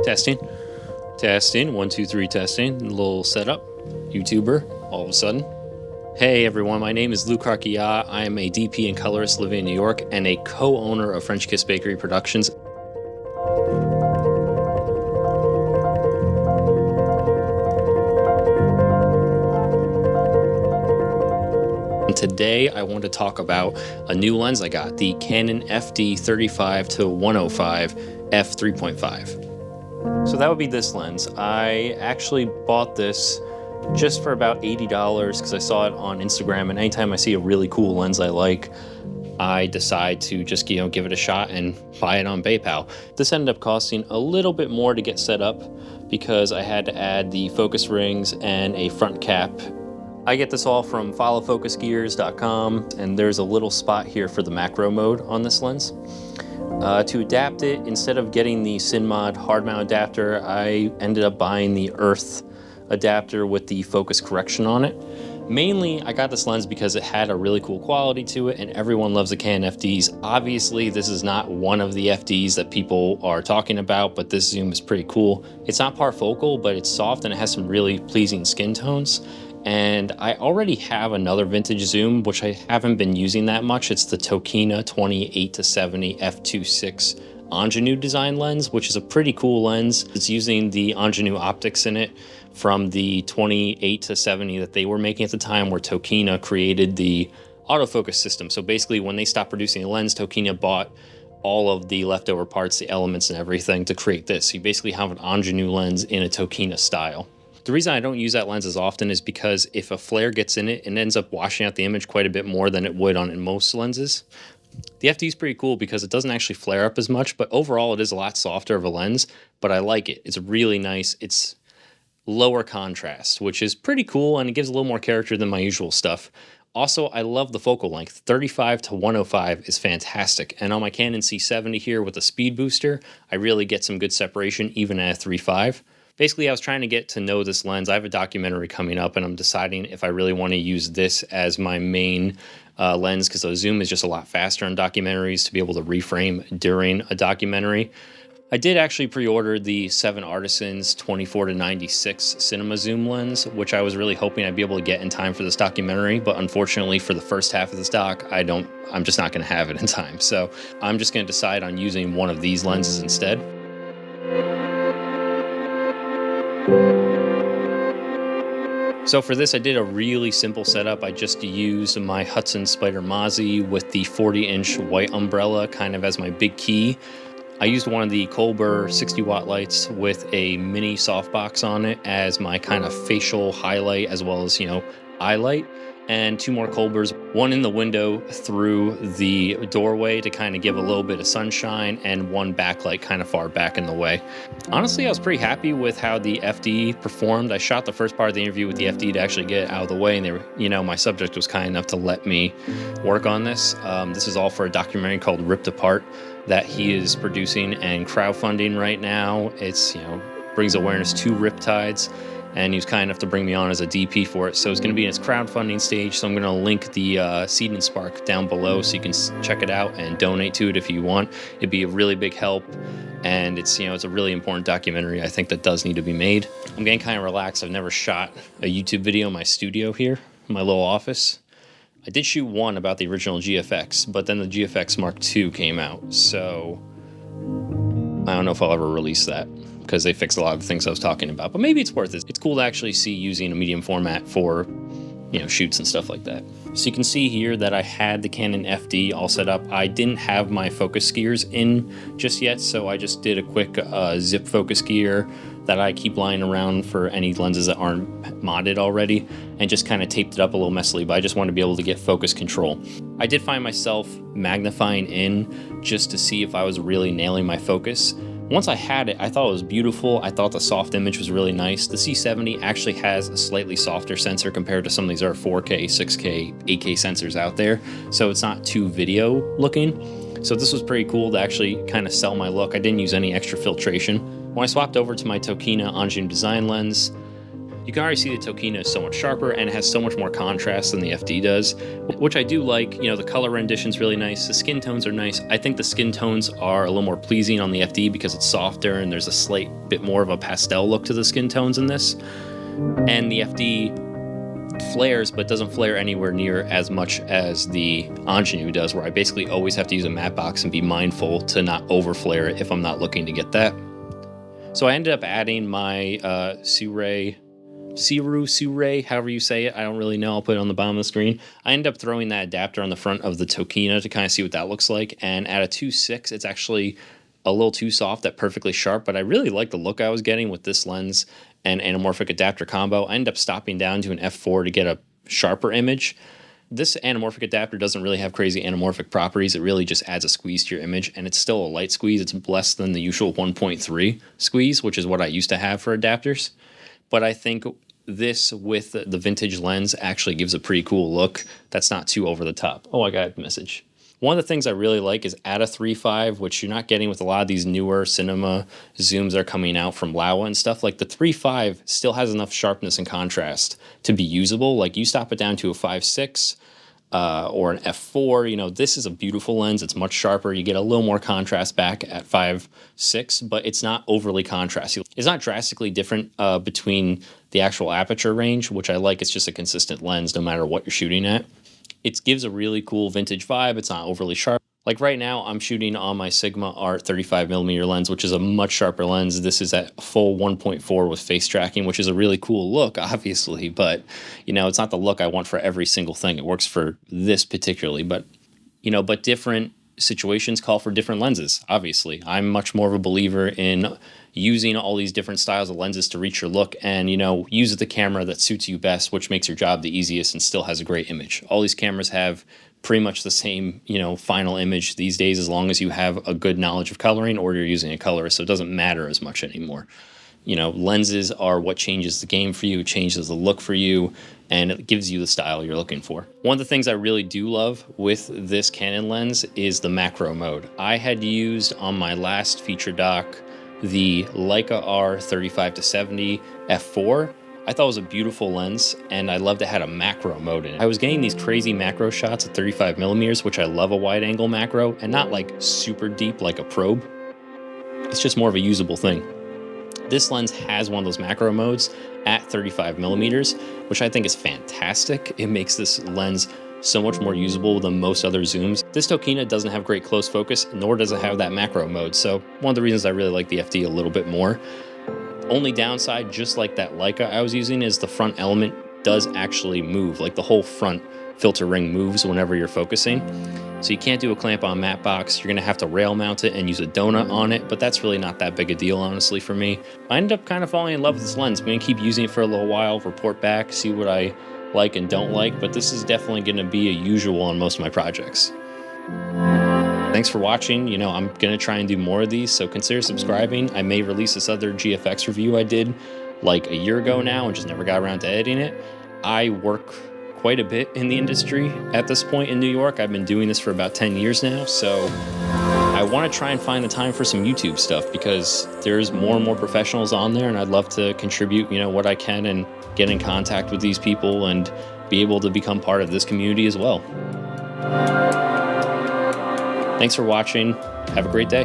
Testing. Testing. 1, 2, 3 testing. A little setup. YouTuber all of a sudden. Hey everyone, my name is Luke Harkia. I am a DP and colorist living in New York and a co-owner of French Kiss Bakery Productions. Today I want to talk about a new lens I got, the Canon FD 35 to 105 f3.5. So that would be this lens. I actually bought this just for about $80 because I saw it on Instagram, and anytime I see a really cool lens I like, I decide to just give it a shot and buy it on PayPal. This ended up costing a little bit more to get set up because I had to add the focus rings and a front cap. I get this all from followfocusgears.com, and there's a little spot here for the macro mode on this lens. To adapt it, instead of getting the CinMod hard mount adapter, I ended up buying the Earth adapter with the focus correction on it. Mainly, I got this lens because it had a really cool quality to it, and everyone loves the Canon FDs. Obviously, this is not one of the FDs that people are talking about, but this zoom is pretty cool. It's not parfocal, but it's soft and it has some really pleasing skin tones. And I already have another vintage zoom, which I haven't been using that much. It's the Tokina 28-70 f2.6 ingenue design lens, which is a pretty cool lens. It's using the ingenue optics in it from the 28-70 that they were making at the time, where Tokina created the autofocus system. So basically, when they stopped producing a lens, Tokina bought all of the leftover parts, the elements and everything to create this. So you basically have an ingenue lens in a Tokina style. The reason I don't use that lens as often is because if a flare gets in it, it ends up washing out the image quite a bit more than it would on most lenses. The FD is pretty cool because it doesn't actually flare up as much, but overall it is a lot softer of a lens, but I like it. It's really nice. It's lower contrast, which is pretty cool, and it gives a little more character than my usual stuff. Also, I love the focal length. 35 to 105 is fantastic. And on my Canon C70 here with a speed booster, I really get some good separation even at a 3.5. Basically, I was trying to get to know this lens. I have a documentary coming up, and I'm deciding if I really want to use this as my main lens, because the zoom is just a lot faster in documentaries to be able to reframe during a documentary. I did actually pre-order the 7 Artisans 24-96 cinema zoom lens, which I was really hoping I'd be able to get in time for this documentary, but unfortunately for the first half of this doc, I'm just not going to have it in time. So I'm just going to decide on using one of these lenses instead. So for this, I did a really simple setup. I just used my Hudson Spider Mozzie with the 40-inch white umbrella kind of as my big key. I used one of the Colbert 60-watt lights with a mini softbox on it as my kind of facial highlight, as well as, eye light. And 2 more Colberts, one in the window through the doorway to kind of give a little bit of sunshine, and one backlight kind of far back in the way. Honestly, I was pretty happy with how the FD performed. I shot the first part of the interview with the FD to actually get it out of the way, and they were, my subject was kind enough to let me work on this. This is all for a documentary called Ripped Apart that he is producing and crowdfunding right now. It's, brings awareness to Riptides, and he was kind enough to bring me on as a DP for it. So it's going to be in its crowdfunding stage. So I'm going to link the Seed and Spark down below so you can check it out and donate to it if you want. It'd be a really big help. And it's, it's a really important documentary I think that does need to be made. I'm getting kind of relaxed. I've never shot a YouTube video in my studio here, in my little office. I did shoot one about the original GFX, but then the GFX Mark II came out. So I don't know if I'll ever release that, because they fixed a lot of the things I was talking about, but maybe it's worth it. It's cool to actually see using a medium format for, shoots and stuff like that. So you can see here that I had the Canon FD all set up. I didn't have my focus gears in just yet, so I just did a quick zip focus gear that I keep lying around for any lenses that aren't modded already, and just kind of taped it up a little messily, but I just wanted to be able to get focus control. I did find myself magnifying in just to see if I was really nailing my focus. Once I had it, I thought it was beautiful. I thought the soft image was really nice. The C70 actually has a slightly softer sensor compared to some of these other 4K, 6K, 8K sensors out there, so it's not too video looking. So this was pretty cool to actually kind of sell my look. I didn't use any extra filtration. When I swapped over to my Tokina ingenue design lens, You can already see the Tokina is so much sharper and it has so much more contrast than the FD does, which I do like. You know, the color rendition's really nice. The skin tones are nice. I think the skin tones are a little more pleasing on the FD because it's softer and there's a slight bit more of a pastel look to the skin tones in this. And the FD flares, but doesn't flare anywhere near as much as the Ingenue does, where I basically always have to use a matte box and be mindful to not over flare it if I'm not looking to get that. So I ended up adding my Sirui, however you say it. I don't really know. I'll put it on the bottom of the screen. I ended up throwing that adapter on the front of the Tokina to kind of see what that looks like. And at a 2.6, it's actually a little too soft at perfectly sharp, but I really like the look I was getting with this lens and anamorphic adapter combo. I ended up stopping down to an f4 to get a sharper image. This anamorphic adapter doesn't really have crazy anamorphic properties. It really just adds a squeeze to your image, and it's still a light squeeze. It's less than the usual 1.3 squeeze, which is what I used to have for adapters. But I think this with the vintage lens actually gives a pretty cool look that's not too over the top. Oh, I got a message. One of the things I really like is at a 3.5, which you're not getting with a lot of these newer cinema zooms that are coming out from Laowa and stuff. Like the 3.5 still has enough sharpness and contrast to be usable. Like you stop it down to a 5.6 or an f4, you know, this is a beautiful lens. It's much sharper. You get a little more contrast back at 5.6, but it's not overly contrasty. It's not drastically different between the actual aperture range, which I like. It's just a consistent lens no matter what you're shooting at. It gives a really cool vintage vibe. It's not overly sharp. Like right now, I'm shooting on my Sigma Art 35mm lens, which is a much sharper lens. This is at full 1.4 with face tracking, which is a really cool look, obviously. But, you know, it's not the look I want for every single thing. It works for this particularly. But, you know, but different situations call for different lenses, obviously. I'm much more of a believer in using all these different styles of lenses to reach your look and, you know, use the camera that suits you best, which makes your job the easiest and still has a great image. All these cameras have pretty much the same, you know, final image these days as long as you have a good knowledge of coloring or you're using a colorist, so it doesn't matter as much anymore. You know, lenses are what changes the game for you, changes the look for you, and it gives you the style you're looking for. One of the things I really do love with this Canon lens is the macro mode. I had used on my last feature doc the Leica R35-70 f4. I thought it was a beautiful lens, and I loved it had a macro mode in it. I was getting these crazy macro shots at 35mm, which I love a wide angle macro, and not like super deep like a probe. It's just more of a usable thing. This lens has one of those macro modes at 35mm, which I think is fantastic. It makes this lens so much more usable than most other zooms. This Tokina doesn't have great close focus, nor does it have that macro mode. So one of the reasons I really like the FD a little bit more. Only downside, just like that Leica I was using, is the front element does actually move. Like the whole front filter ring moves whenever you're focusing. So you can't do a clamp on matte box. You're gonna have to rail mount it and use a donut on it, but that's really not that big a deal, honestly, for me. I ended up kind of falling in love with this lens. I'm gonna keep using it for a little while, report back, see what I like and don't like, but this is definitely gonna be a usual on most of my projects. Thanks for watching. You know, I'm gonna try and do more of these, so consider subscribing. I may release this other GFX review I did like a year ago now and just never got around to editing it. I work quite a bit in the industry at this point in New York. I've been doing this for about 10 years now, so I want to try and find the time for some YouTube stuff because there's more and more professionals on there, and I'd love to contribute, you know, what I can and get in contact with these people and be able to become part of this community as well. Thanks for watching. Have a great day.